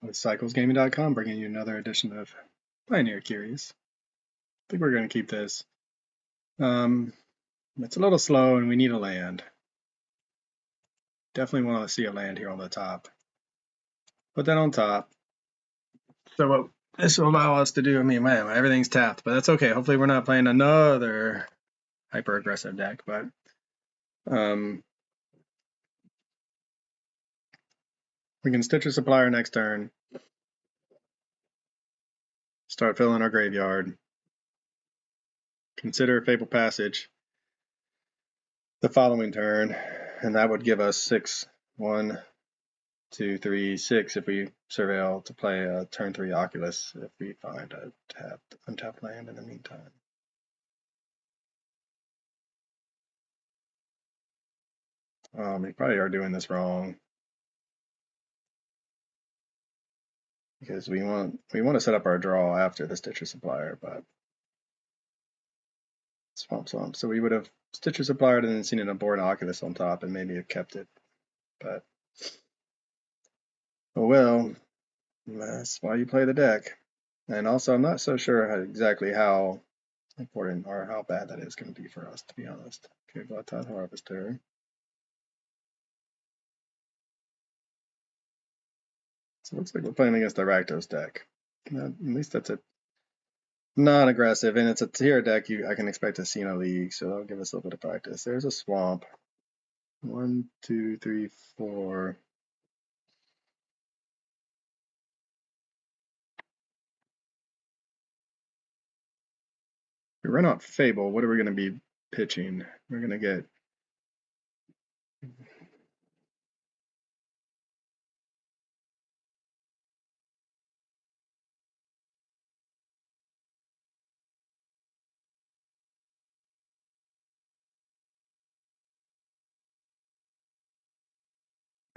with cyclesgaming.com, bringing you another edition of Pioneer Curious. I think we're going to keep this. It's a little slow and we need a land. Definitely want to see a land here on the top. Put that on top. So what this will allow us to do, I mean, man, everything's tapped, but that's okay. Hopefully we're not playing another hyper aggressive deck, but we can Stitcher Supplier next turn. Start filling our graveyard. Consider Fable Passage the following turn, and that would give us 6, 1, 2, 3, 6 if we surveil to play a turn 3 Oculus if we find a untapped land in the meantime. We probably are doing this wrong because we want to set up our draw after the Stitcher Supplier, but swamp. So we would have Stitcher Supplier and then seen an aborted Oculus on top and maybe have kept it, but oh well. That's why you play the deck. And also, I'm not so sure exactly how important or how bad that is going to be for us, to be honest. Okay, Bloodtithe Harvester. So it looks like we're playing against the Rakdos deck. At least that's a non-aggressive, and it's a tier deck I can expect to see in a league, so that'll give us a little bit of practice. There's a swamp. 1, 2, 3, 4. We run out Fable. What are we going to be pitching? We're going to get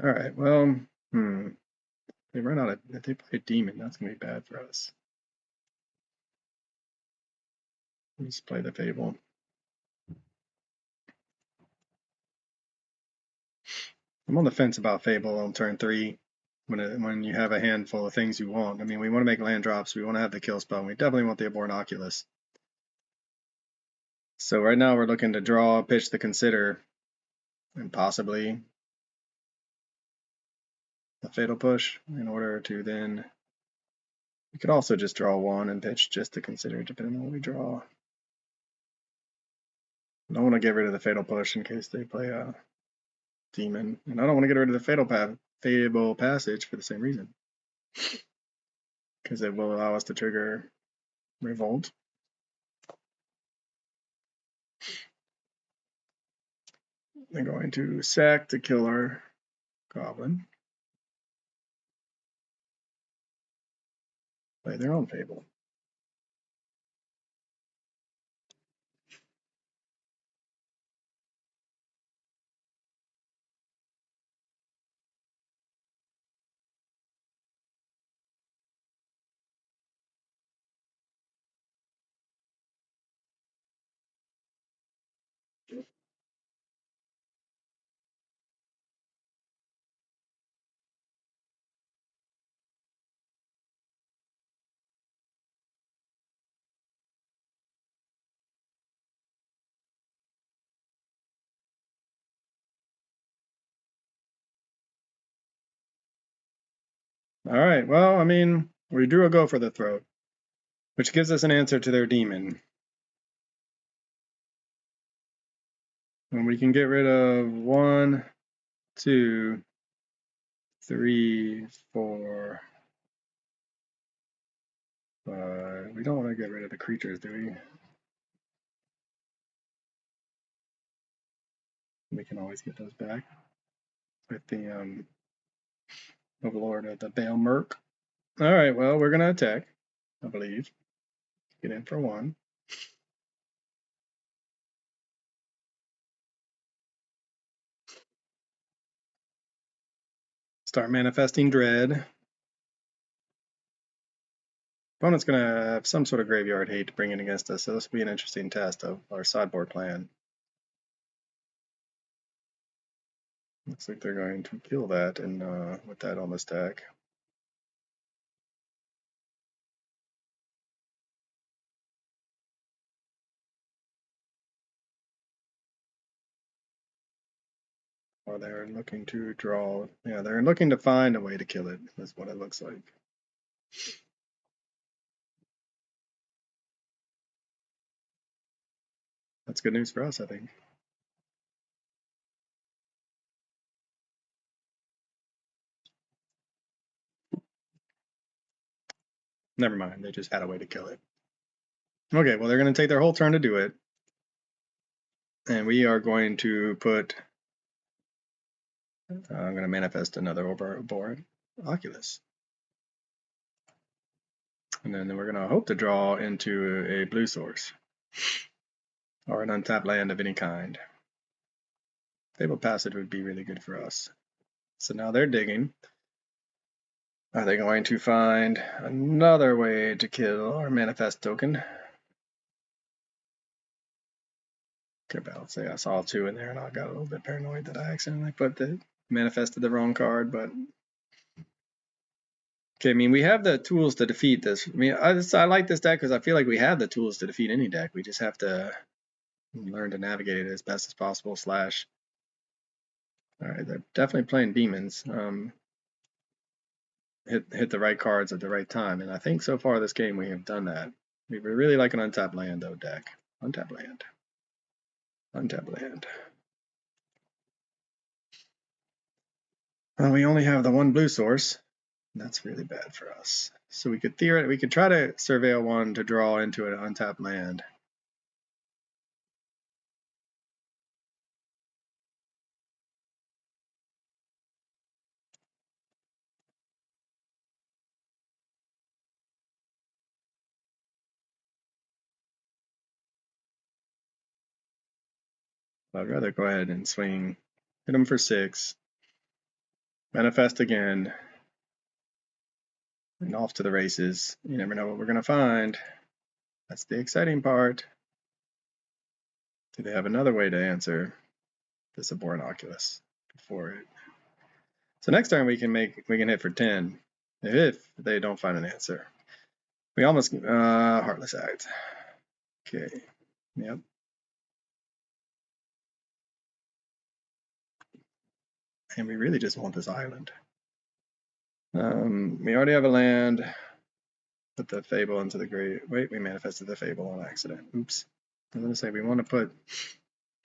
all right. Well, they run out of. If they play Demon, that's going to be bad for us. Let's play the Fable. I'm on the fence about Fable on turn 3 when you have a handful of things you want. I mean, we want to make land drops. We want to have the kill spell. And we definitely want the aborted Oculus. So right now we're looking to draw, pitch the Consider, and possibly a Fatal Push in order to then. We could also just draw 1 and pitch just to Consider, depending on what we draw. I don't want to get rid of the Fatal Push in case they play a Demon, and I don't want to get rid of the Fable Passage for the same reason, because it will allow us to trigger Revolt. They're going to sack to kill our Goblin. Play their own Fable. All right, well, I mean, we drew a Go for the Throat, which gives us an answer to their Demon. And we can get rid of 1, 2, 3, 4, 5. We don't want to get rid of the creatures, do we? We can always get those back with the Overlord of the Bale Merc. All right, well, we're going to attack, I believe. Get in for 1. Start manifesting Dread. Opponent's going to have some sort of graveyard hate to bring in against us, so this will be an interesting test of our sideboard plan. Looks like they're going to kill that and with that on the stack. Or they're looking to draw. Yeah, they're looking to find a way to kill it. That's what it looks like. That's good news for us, I think. Never mind, they just had a way to kill it. Okay, well, they're going to take their whole turn to do it. And we are going to put... I'm going to manifest another Overlord Oculus. And then we're going to hope to draw into a blue source. Or an untapped land of any kind. Fabled Passage would be really good for us. So now they're digging. Are they going to find another way to kill our manifest token? Okay, but I'll say I saw 2 in there and I got a little bit paranoid that I accidentally manifested the wrong card, but okay, I mean, we have the tools to defeat this. I mean, I like this deck because I feel like we have the tools to defeat any deck. We just have to learn to navigate it as best as possible. All right, they're definitely playing demons. Hit the right cards at the right time, and I think so far this game we have done that. We really like an untapped land though deck. Untapped land. Untapped land. Well, we only have the one blue source. That's really bad for us. So we could try to surveil 1 to draw into an untapped land. I'd rather go ahead and swing, hit them for 6, manifest again, and off to the races. You never know what we're going to find. That's the exciting part. Do they have another way to answer this abhorrent Oculus before it? So next turn we can hit for 10 if they don't find an answer. We almost Heartless Act. Okay. Yep. And we really just want this island. We already have a land. Put the Fable into the grave. Wait, we manifested the Fable on accident. Oops. I'm going to say we want to put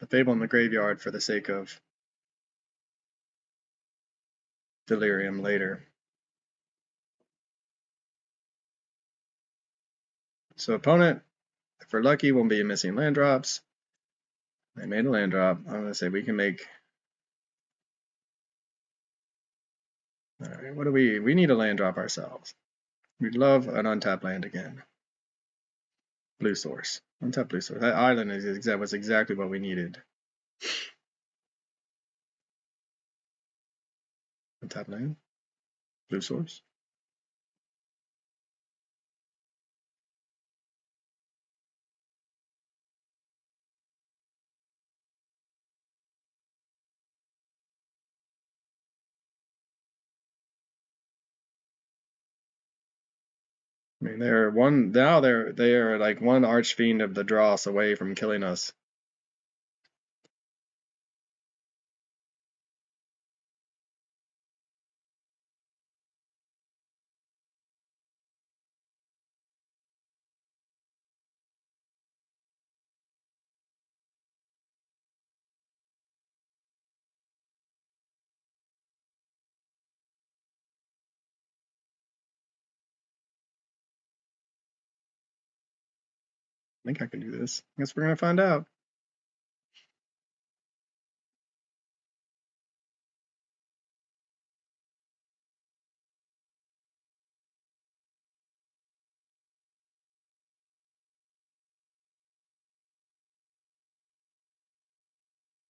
the Fable in the graveyard for the sake of Delirium later. So opponent, if we're lucky, won't be missing land drops. They made a land drop. I'm going to say we can make... Alright, what do we need a land drop ourselves. We'd love an untapped land again. Blue source. Untapped blue source. That island was exactly what we needed. Untapped land. Blue source. I mean, they are like one Archfiend of the Dross away from killing us. I think I can do this. I guess we're gonna find out.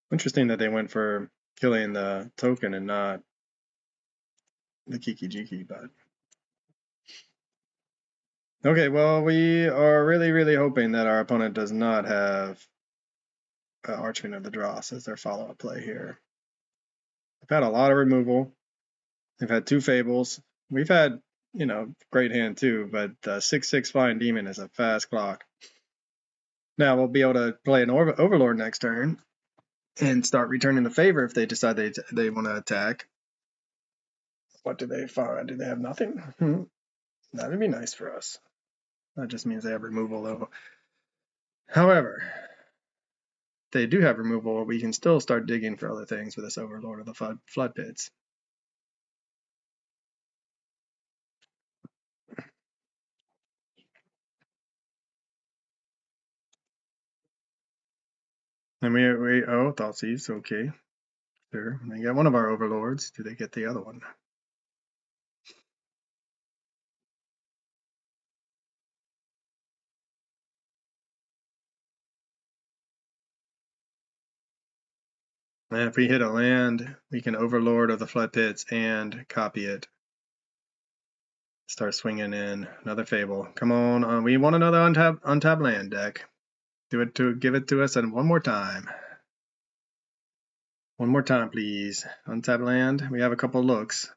Interesting that they went for killing the token and not the Kiki Jiki, but okay, well, we are really hoping that our opponent does not have Archfiend of the Dross as their follow-up play here. They've had a lot of removal. They've had 2 Fables. We've had, great hand too, but 6/6 Flying Demon is a fast clock. Now we'll be able to play an Overlord next turn and start returning the favor if they decide they want to attack. What do they find? Do they have nothing? That'd be nice for us. That just means they have removal, though. However, they do have removal. We can still start digging for other things with this Overlord of the Flood Pits. And we Thoughtseize, okay. Sure. They got one of our Overlords. Do they get the other one? And if we hit a land, we can Overlord of the Flood Pits and copy it. Start swinging in another Fable. Come on, we want another untap land deck. Give it to us, and one more time. One more time, please. Untap land. We have a couple looks.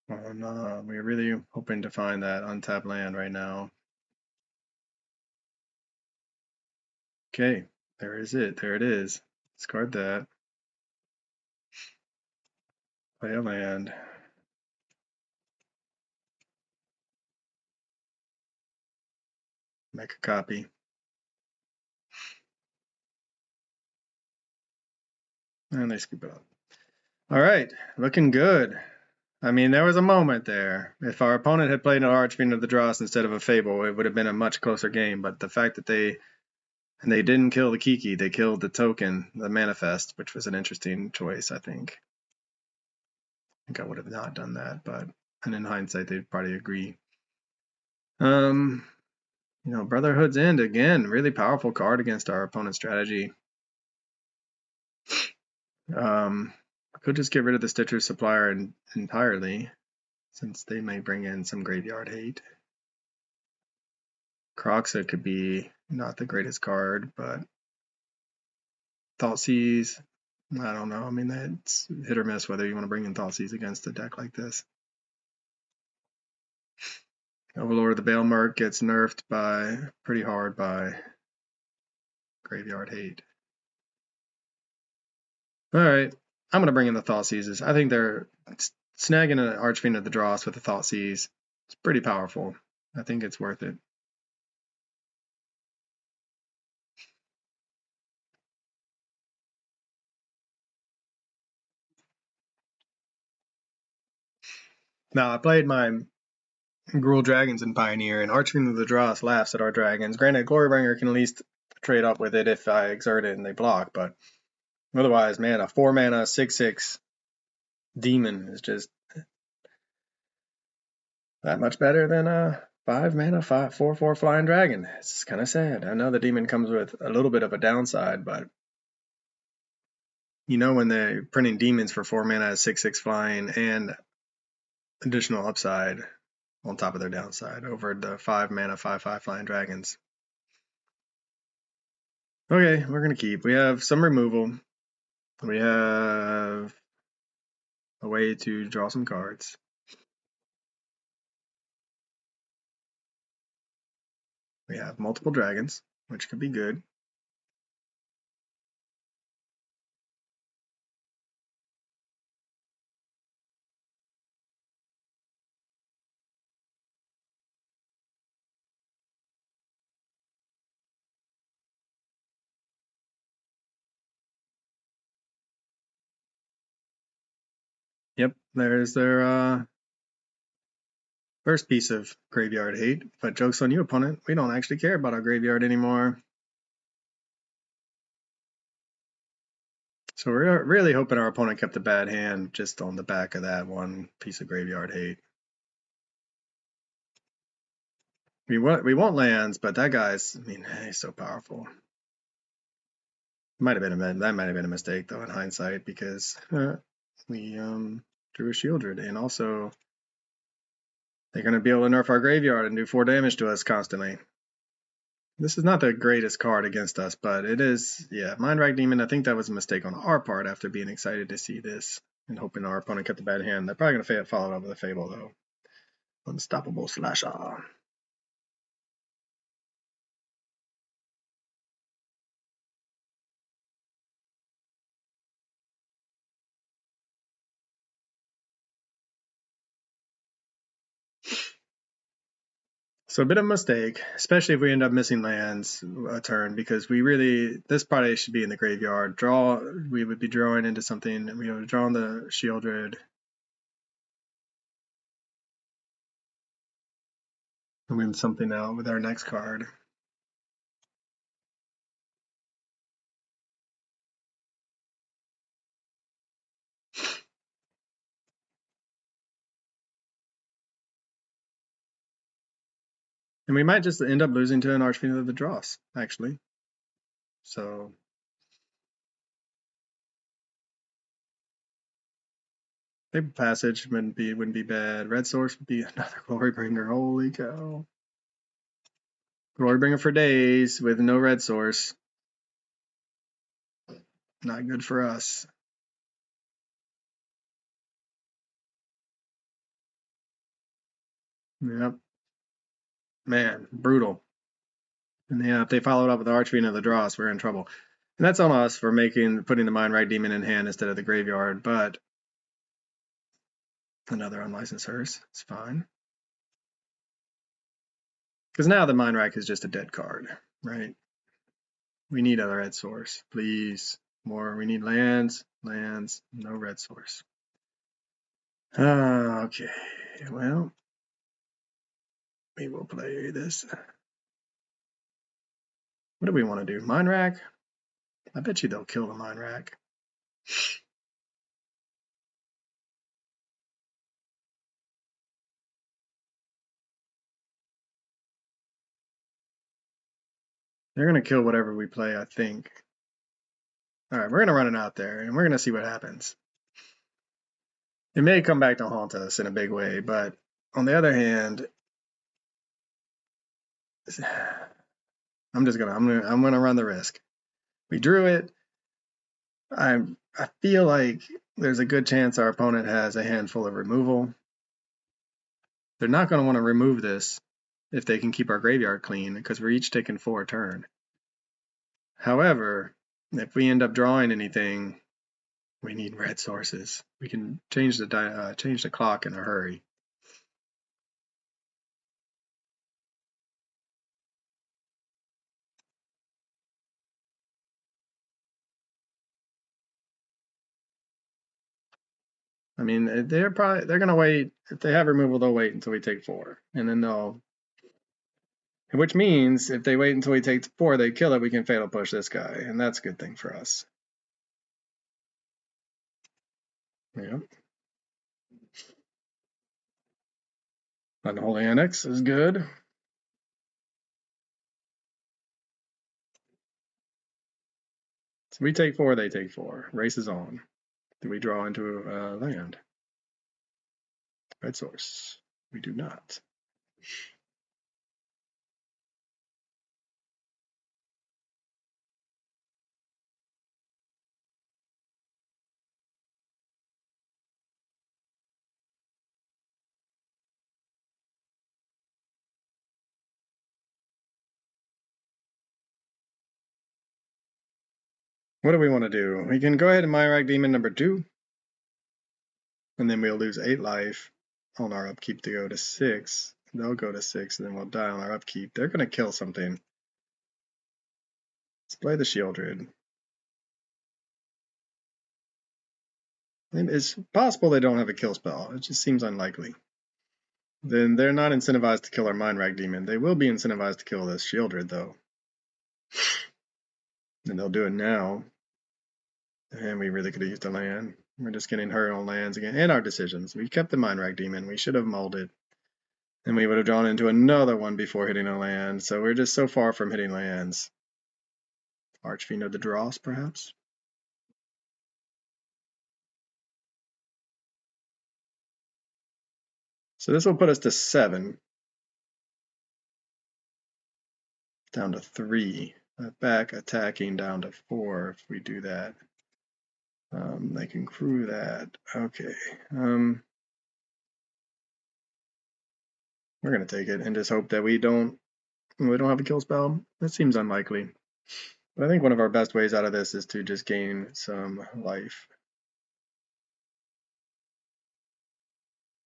And we're really hoping to find that untapped land right now. Okay, there is it. There it is. Discard that. Play a land. Make a copy. And they scoop it up. All right, looking good. I mean, there was a moment there. If our opponent had played an Archfiend of the Dross instead of a Fable, it would have been a much closer game. But the fact that they didn't kill the Kiki, they killed the token, the Manifest, which was an interesting choice, I think. I think I would have not done that, but and in hindsight, they'd probably agree. You know, Brotherhood's End, again, really powerful card against our opponent's strategy. Could just get rid of the Stitcher Supplier entirely, since they may bring in some graveyard hate. Croxa could be not the greatest card, but Thoughtseize, I don't know. I mean, it's hit or miss whether you want to bring in Thoughtseize against a deck like this. Overlord of the Baelmerk gets nerfed pretty hard by graveyard hate. Alright, I'm going to bring in the Thoughtseizes. I think they're snagging an Archfiend of the Dross with the Thoughtseize. It's pretty powerful. I think it's worth it. Now, I played my Gruul Dragons in Pioneer, and Archfiend of the Dross laughs at our dragons. Granted, Glorybringer can at least trade up with it if I exert it and they block, but otherwise, man, a 4-mana 6/6 demon is just that much better than a 5-mana 4/4 flying dragon. It's kind of sad. I know the demon comes with a little bit of a downside, but you know when they're printing demons for 4-mana 6/6 flying and additional upside on top of their downside over the 5-mana 5/5 flying dragons. Okay, we're gonna keep. We have some removal. We have a way to draw some cards. We have multiple dragons, which could be good. Yep, there's their first piece of graveyard hate. But joke's on you, opponent. We don't actually care about our graveyard anymore. So we're really hoping our opponent kept a bad hand just on the back of that one piece of graveyard hate. We want lands, but that guy's, I mean, he's so powerful. That might have been a mistake though in hindsight, because we drew a Shieldred, and also they're going to be able to nerf our graveyard and do 4 damage to us constantly. This is not the greatest card against us, but it is, yeah, Mindwrack Demon. I think that was a mistake on our part after being excited to see this and hoping our opponent kept a bad hand. They're probably going to follow it up with a Fable though. Unstoppable slasher. So a bit of a mistake, especially if we end up missing lands a turn, because we really, this probably should be in the graveyard. We would be drawing into something. We would have drawn the Shieldred. And win something out with our next card. And we might just end up losing to an Archfiend of the Dross, actually. So Paper Passage wouldn't be bad. Red Source would be another Glorybringer. Holy cow. Glorybringer for days with no red source. Not good for us. Yep. Man, brutal. And yeah, if they followed up with Archfiend of the Dross, we're in trouble. And that's on us for putting the Mindwrack Demon in hand instead of the graveyard, but another unlicensed hearse. It's fine. Because now the Mindwrack is just a dead card, right? We need a red source, please. More. We need lands, no red source. Okay, well, we will play this. What do we want to do? Mindwrack? I bet you they'll kill the Mindwrack. They're going to kill whatever we play, I think. All right, we're going to run it out there, and we're going to see what happens. It may come back to haunt us in a big way, but on the other hand, I'm gonna run the risk. We drew it. I feel like there's a good chance our opponent has a handful of removal. They're not going to want to remove this if they can keep our graveyard clean, because we're each taking 4 a turn. However, if we end up drawing anything, we need red sources. We can change the clock in a hurry. I mean, they're going to wait. If they have removal, they'll wait until we take 4, and then they'll. Which means if they wait until we take 4, they kill it. We can fatal push this guy, and that's a good thing for us. Yeah. Unholy Annex is good. So we take 4, they take 4. Race is on. Do we draw into land? Red source. We do not. What do we want to do? We can go ahead and Mindwrack Demon number 2. And then we'll lose 8 life on our upkeep to go to 6. They'll go to 6, and then we'll die on our upkeep. They're going to kill something. Let's play the Shieldred. It's possible they don't have a kill spell. It just seems unlikely. Then they're not incentivized to kill our Mindwrack Demon. They will be incentivized to kill this Shieldred, though. And they'll do it now. And we really could have used a land. We're just getting hurt on lands again. And our decisions. We kept the Mindwrack Demon. We should have molded. And we would have drawn into another one before hitting a land. So we're just so far from hitting lands. Archfiend of the Dross, perhaps? So this will put us to 7. Down to 3. Back attacking down to 4 if we do that. They can crew that. Okay. We're gonna take it and just hope that we don't have a kill spell. That seems unlikely. But I think one of our best ways out of this is to just gain some life.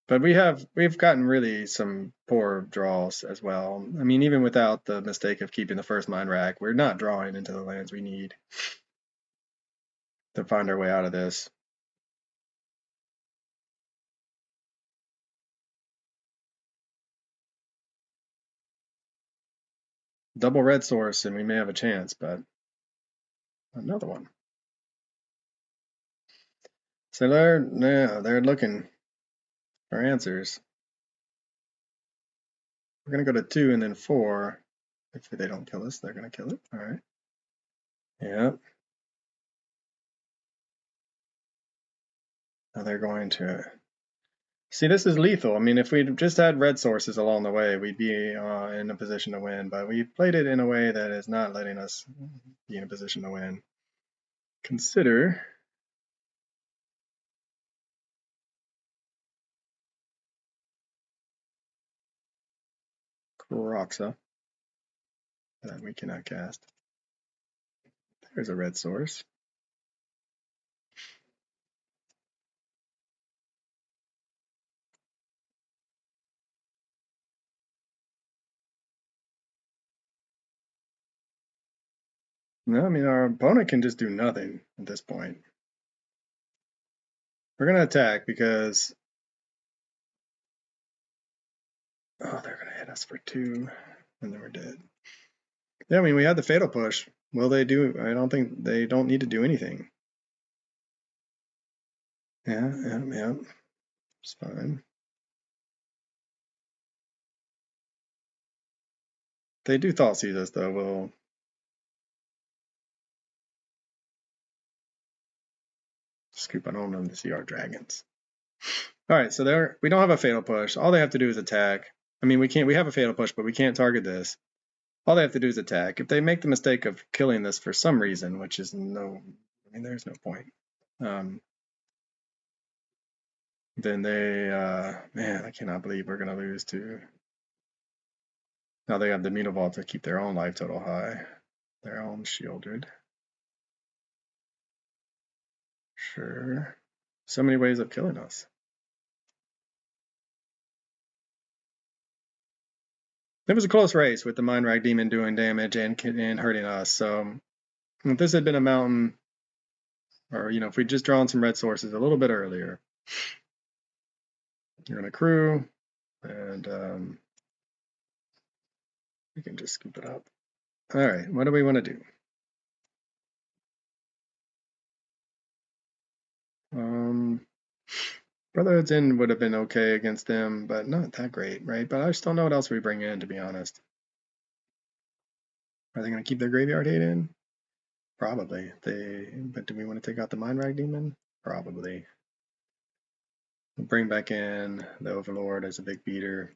But we've gotten really some poor draws as well. I mean, even without the mistake of keeping the first mind rack, we're not drawing into the lands we need to find our way out of this. Double red source and we may have a chance, but another one. So they're looking for answers. We're gonna go to 2 and then 4. If they don't kill us, they're gonna kill it. All right. Yeah. Now they're going to. See, this is lethal. I mean, if we just had red sources along the way, we'd be in a position to win. But we played it in a way that is not letting us be in a position to win. Consider Roxa that we cannot cast. There's a red source. No, I mean, our opponent can just do nothing at this point. We're going to attack because... Oh, they're going to hit us for 2, and then we're dead. Yeah, I mean, we had the fatal push. Will they do... I don't think they don't need to do anything. Yeah. It's fine. If they do Thought Seize us, though, we'll... scoop on them to see our dragons. All right, so we don't have a fatal push. All they have to do is attack. I mean, we have a fatal push, but we can't target this. All they have to do is attack. If they make the mistake of killing this for some reason, which is there's no point. Then they, man, I cannot believe we're gonna lose to. Now they have the Mutavault to keep their own life total high, their own shielded. Sure, so many ways of killing us. It was a close race with the Mind Rack Demon doing damage and hurting us. So if this had been a mountain, or if we'd just drawn some red sources a little bit earlier, you're gonna crew, and we can just scoop it up. All right, what do we want to do? Brotherhood's End would have been okay against them, but not that great, right? But I just don't know what else we bring in, to be honest. Are they going to keep their graveyard hate in? Probably. But do we want to take out the Mind Rag Demon? Probably. We'll bring back in the Overlord as a big beater.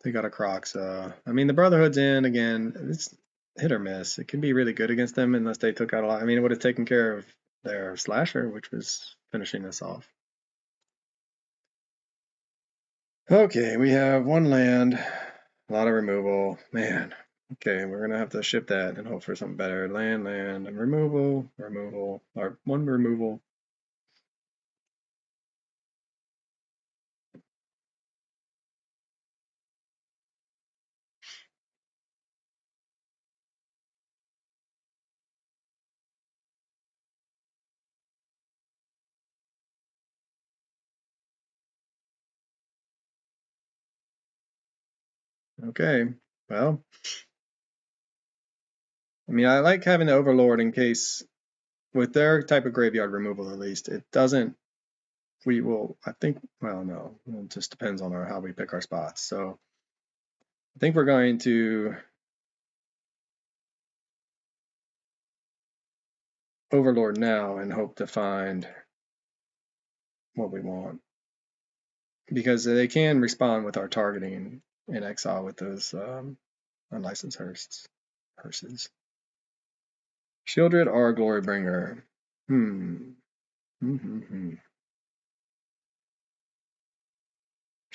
They got a Croxa. I mean, the Brotherhood's End, again, it's hit or miss. It can be really good against them unless they took out a lot. I mean, it would have taken care of their Slasher, which was finishing this off. Okay, we have 1 land, a lot of removal. Man, okay, we're gonna have to ship that and hope for something better. Land, and removal, or 1 removal. Okay, well, I mean, I like having the Overlord in case, with their type of graveyard removal at least, it doesn't, I think, well, no, it just depends on how we pick our spots. So I think we're going to Overlord now and hope to find what we want. Because they can respond with our targeting in exile with those unlicensed hearses. Shieldred or Glorybringer?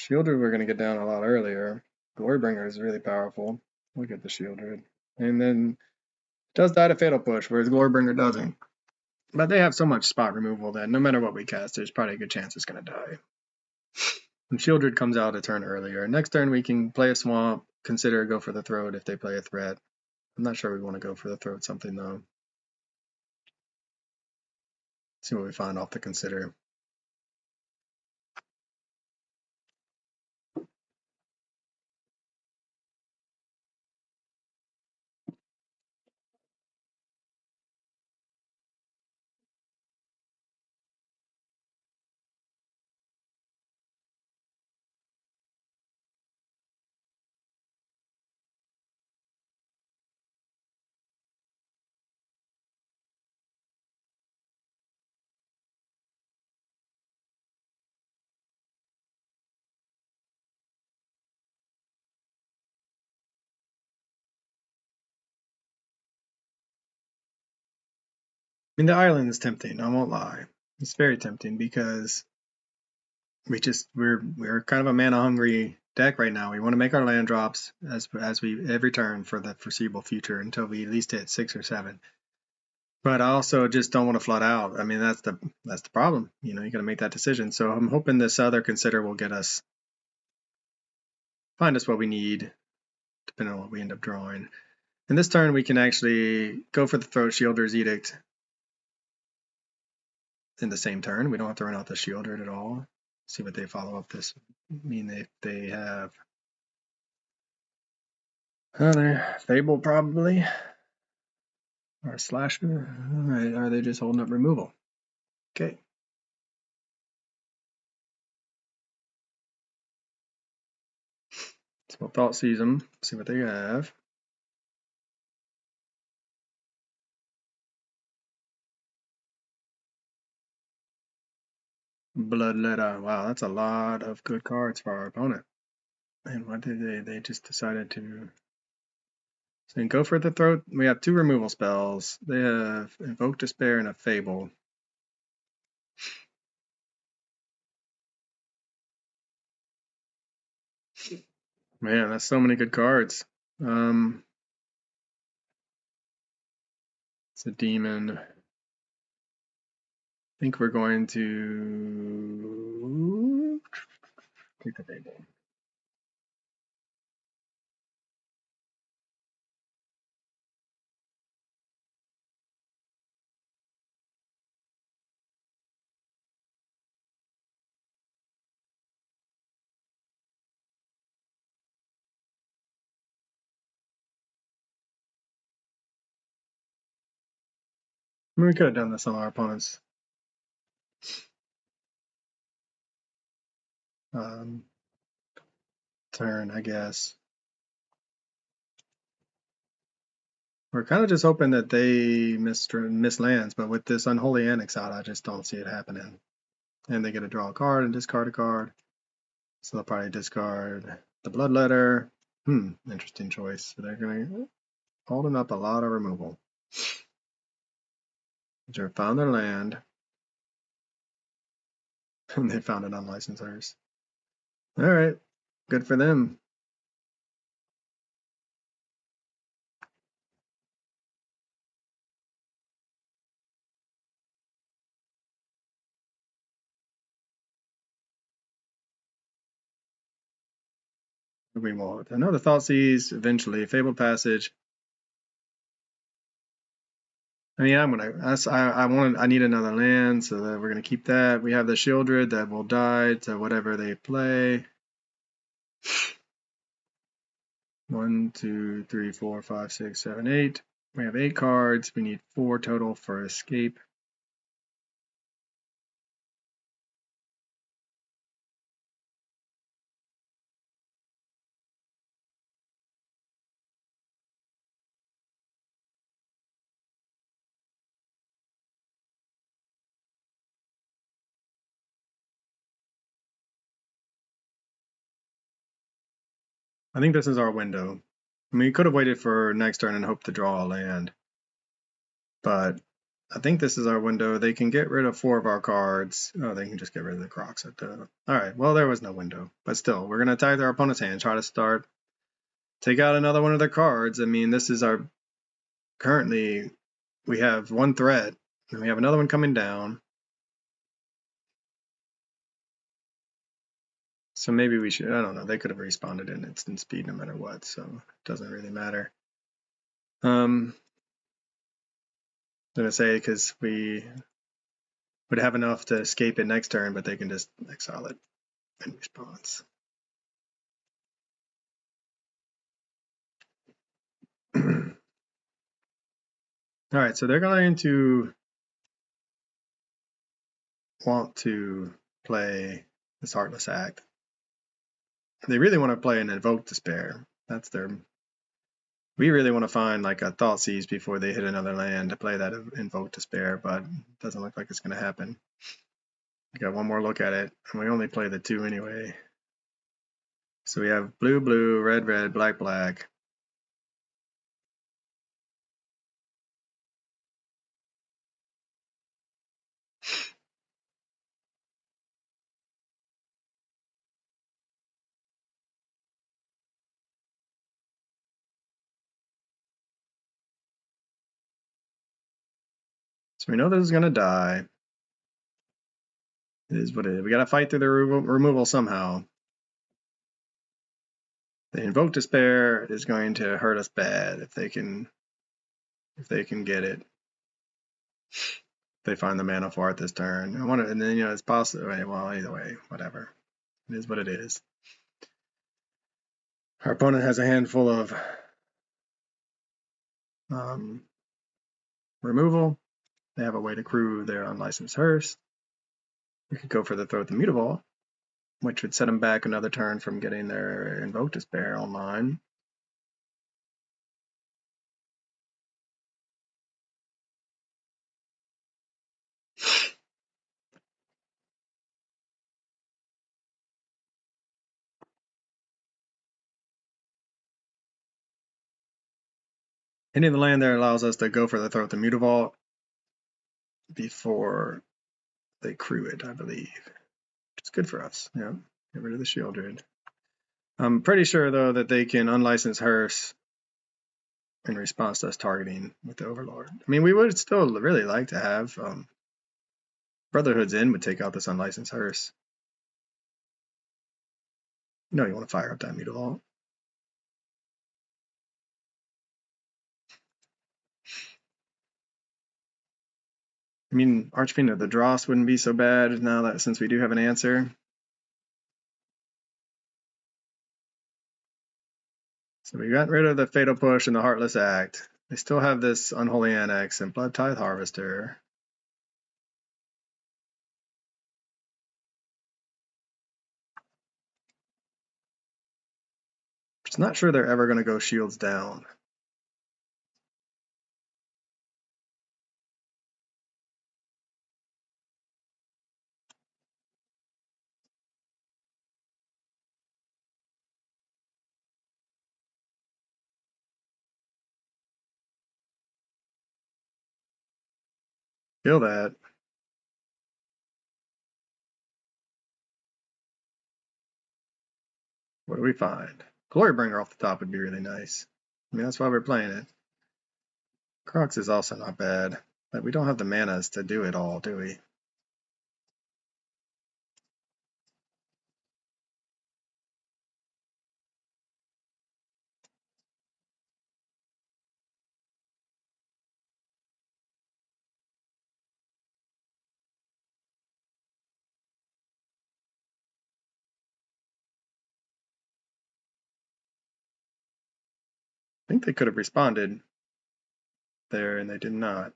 Shieldred we're going to get down a lot earlier. Glorybringer is really powerful. Look at the Shieldred. And then it does die to Fatal Push, whereas Glorybringer doesn't. But they have so much spot removal that no matter what we cast, there's probably a good chance it's going to die. And Shieldred comes out a turn earlier. Next turn we can play a Swamp, consider Go for the Throat if they play a threat. I'm not sure we want to go for the Throat something though. See what we find off the consider. I mean, the island is tempting, I won't lie. It's very tempting because we're kind of a mana hungry deck right now. We want to make our land drops as we every turn for the foreseeable future until we at least hit 6 or 7. But I also just don't want to flood out. I mean, that's the problem. You know, you got to make that decision. So I'm hoping this other consider will find us what we need, depending on what we end up drawing. And this turn we can actually go for the Throat Shielder's Edict in the same turn. We don't have to run out the Shielder at all. See what they follow up this. I mean, they have another Fable probably, or a Slasher. All right, are they just holding up removal? Okay. So we'll Thought Seize them, see what they have. Bloodletter. Wow, that's a lot of good cards for our opponent. And what did they? They just decided to. So go for the Throat. We have 2 removal spells. They have Invoke Despair and a Fable. Man, that's so many good cards. It's a demon. I think we're going to take the Fable. I mean, we could have done this on our opponent's turn, I guess. We're kind of just hoping that they miss lands, but with this Unholy Annex out, I just don't see it happening. And they get to draw a card and discard a card. So they'll probably discard the Bloodletter. Interesting choice. So they're going to holding up a lot of removal. They found their land. And they found an unlicensed hearse. All right. Good for them. We won't. Another Thoughtseize, eventually. Fabled Passage. I mean, I need another land, so that we're gonna keep that. We have the Shieldred that will die to whatever they play. 1, 2, 3, 4, 5, 6, 7, 8. We have 8 cards. We need 4 total for escape. I think this is our window. I mean, we could have waited for next turn and hoped to draw a land, but I think this is our window. They can get rid of 4 of our cards. Oh, they can just get rid of the Crocs. All right, well, there was no window. But still, we're going to attack their opponent's hand, try to start, take out another one of their cards. I mean, this is our, currently, we have 1 threat, and we have another one coming down. So maybe we should, I don't know, they could have responded in instant speed no matter what, so it doesn't really matter. I'm going to say because we would have enough to escape it next turn, but they can just exile it in response. All right, so they're going to want to play this Heartless Act. They really want to play an Invoke Despair. That's their. We really want to find like a Thoughtseize before they hit another land to play that Invoke Despair, but it doesn't look like it's going to happen. We got one more look at it, and we only play the 2 anyway. So we have blue, blue, red, red, black, black. So we know this is going to die. It is what it is. We got to fight through the removal somehow. The Invoke Despair is going to hurt us bad if they can get it. They find the mana for it this turn. I want to, and then it's possible. Well, either way, whatever. It is what it is. Our opponent has a handful of removal. They have a way to crew their unlicensed hearse. We could go for the Throat the Mutavault, which would set them back another turn from getting their Invoke Despair online. Hitting the land there allows us to go for the Throat the Mutavault before they crew it, I believe. It's good for us. Yeah, get rid of the Shieldred. I'm pretty sure though that they can unlicense hearse in response to us targeting with the Overlord. I mean, we would still really like to have Brotherhood's End would take out this unlicensed hearse. You know you want to fire up that Mutavault. I mean, Archfiend of the Dross wouldn't be so bad now that since we do have an answer. So we got rid of the Fatal Push and the Heartless Act. They still have this Unholy Annex and Blood Tithe Harvester. Just not sure they're ever going to go shields down. Feel that. What do we find? Glorybringer off the top would be really nice. I mean, that's why we're playing it. Crocs is also not bad, but we don't have the manas to do it all, do we? I think they could have responded there, and they did not.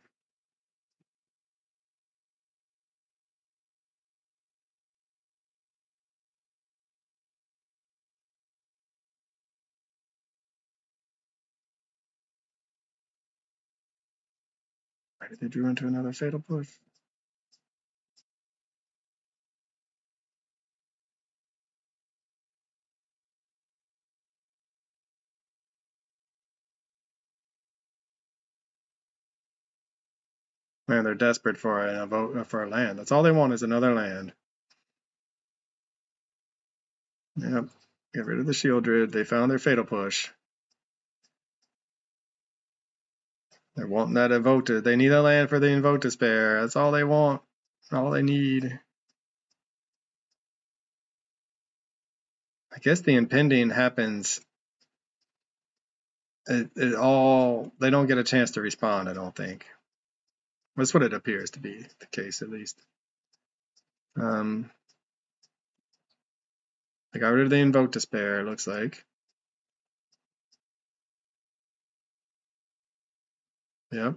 Right, they drew into another Fatal Push. Man, they're desperate for a vote for a land. That's all they want is another land. Yep. Get rid of the Shieldred. They found their fatal push. They're wanting that Invota. They need a land for the Invota spare. That's all they want. All they need. I guess the impending happens. It all. They don't get a chance to respond, I don't think. That's what it appears to be the case, at least. They got rid of the Invota spare, it looks like. Yep.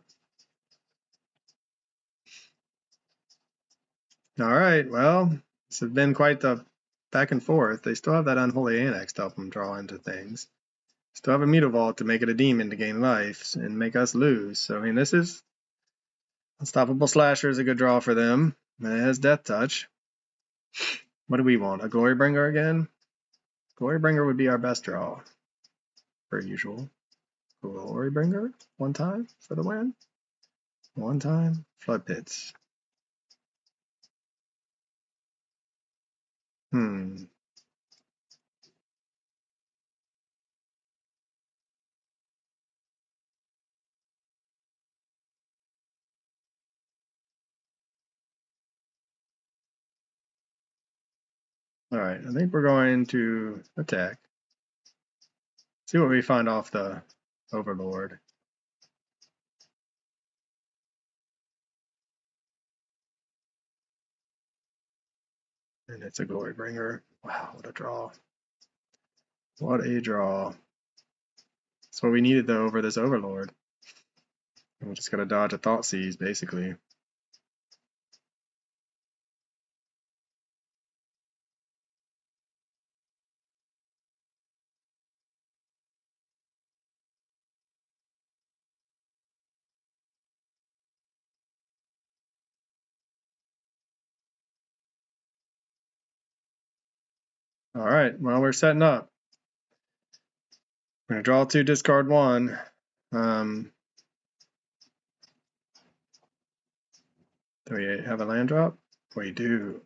All right, well, this has been quite the back and forth. They still have that Unholy Annex to help them draw into things. Still have a Mutavault to make it a demon to gain life and make us lose. So, I mean, this is Unstoppable Slasher is a good draw for them. And it has Death Touch. What do we want? A Glorybringer again? Glorybringer would be our best draw, per usual. Glorybringer, one time for the win. One time, Flood Pits. All right, I think we're going to attack. See what we find off the Overlord. And it's a Glorybringer. Wow, what a draw. What a draw. That's what we needed, though, over this Overlord. And we just got to dodge a Thought Seize, basically. All right, well, we're setting up. We're going to draw 2, discard 1. Do we have a land drop? We do.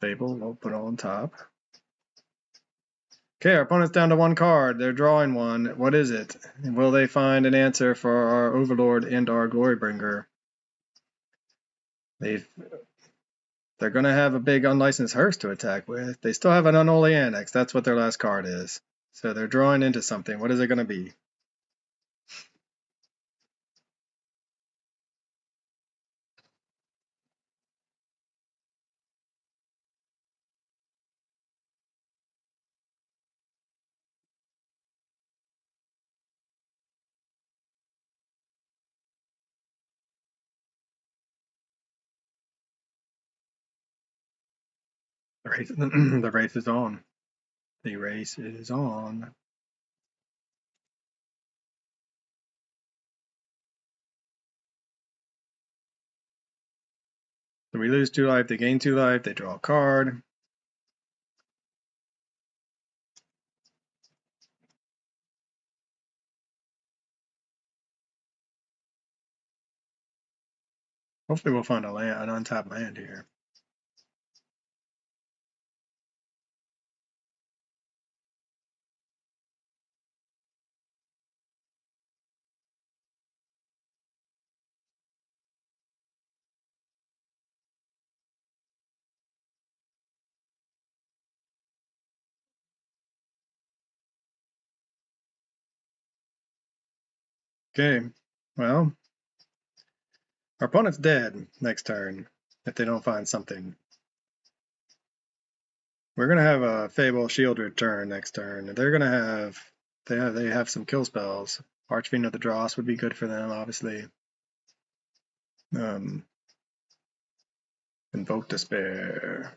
Fable, we'll put it on top. Okay, our opponent's down to 1 card. They're drawing 1. What is it? And will they find an answer for our Overlord and our Glorybringer? They're going to have a big Unlicensed Hearse to attack with. They still have an Unholy Annex. That's what their last card is. So they're drawing into something. What is it going to be? The race is on. The race is on. So we lose 2 life, they gain 2 life, they draw a card. Hopefully we'll find an untapped land here. Okay, well, our opponent's dead next turn if they don't find something. We're gonna have a Fable Shieldred turn next turn. They're gonna have they have some kill spells. Archfiend of the Dross would be good for them, obviously. Invoke Despair.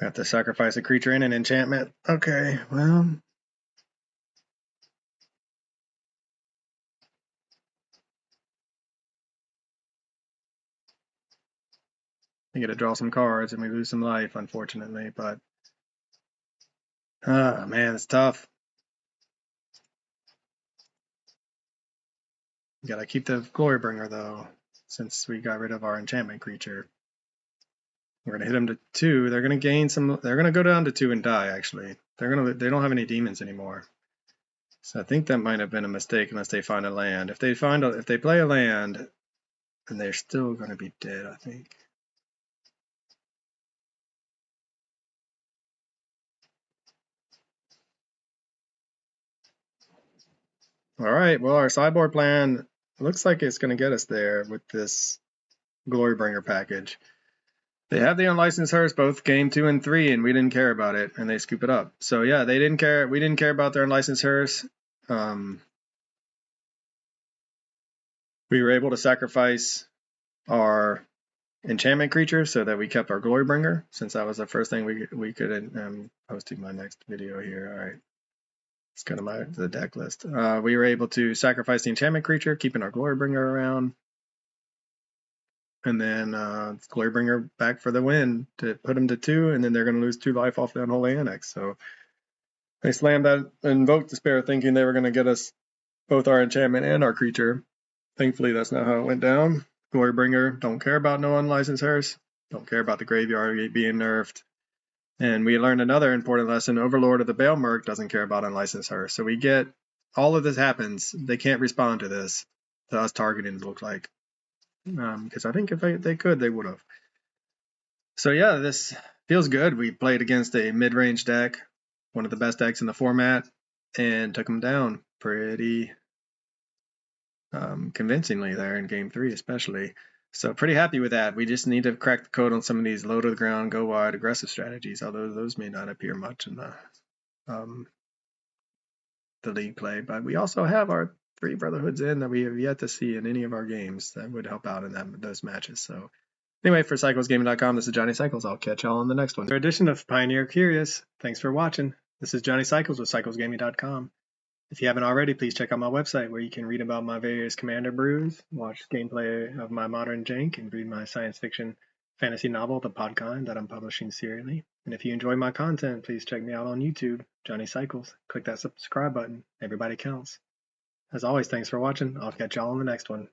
Have to sacrifice a creature in an enchantment. Okay, well. We get to draw some cards and we lose some life, unfortunately, but man, it's tough. Gotta keep the Glorybringer though, since we got rid of our enchantment creature. We're gonna hit them to 2. They're gonna gain some. They're gonna go down to 2 and die. Actually, they don't have any demons anymore. So I think that might have been a mistake unless they find a land. If they play a land, then they're still gonna be dead, I think. All right. Well, our sideboard plan looks like it's gonna get us there with this Glorybringer package. They have the unlicensed hearse both game 2 and 3, and we didn't care about it, and they scoop it up. So yeah, they didn't care. We didn't care about their unlicensed hearse. We were able to sacrifice our enchantment creature so that we kept our Glorybringer, since that was the first thing we could. I'm posting my next video here. All right, it's kind of the deck list. We were able to sacrifice the enchantment creature, keeping our Glorybringer around. And then Glorybringer back for the win to put them to 2, and then they're going to lose 2 life off the Unholy Annex. So they slammed that Invoke Despair thinking they were going to get us both our enchantment and our creature. Thankfully, that's not how it went down. Glorybringer don't care about no unlicensed hearse, don't care about the graveyard being nerfed. And we learned another important lesson. Overlord of the Baelmerc doesn't care about unlicensed hearse. So we get all of this happens. They can't respond to this, to us targeting, it looks like. Because I think if they could, they would have. So yeah, this feels good. We played against a mid-range deck, one of the best decks in the format, and took them down pretty convincingly there in game 3 especially. So pretty happy with that. We just need to crack the code on some of these low to the ground, go wide, aggressive strategies, although those may not appear much in the league play. But we also have our 3 Brotherhoods in that we have yet to see in any of our games that would help out in those matches. So anyway, for CyclesGaming.com, this is Johnny Cycles. I'll catch y'all on the next one. For edition of Pioneer Curious, thanks for watching. This is Johnny Cycles with CyclesGaming.com. If you haven't already, please check out my website where you can read about my various commander brews, watch gameplay of my modern jank, and read my science fiction fantasy novel, The Podkind, that I'm publishing serially. And if you enjoy my content, please check me out on YouTube, Johnny Cycles. Click that subscribe button. Everybody counts. As always, thanks for watching. I'll catch y'all on the next one.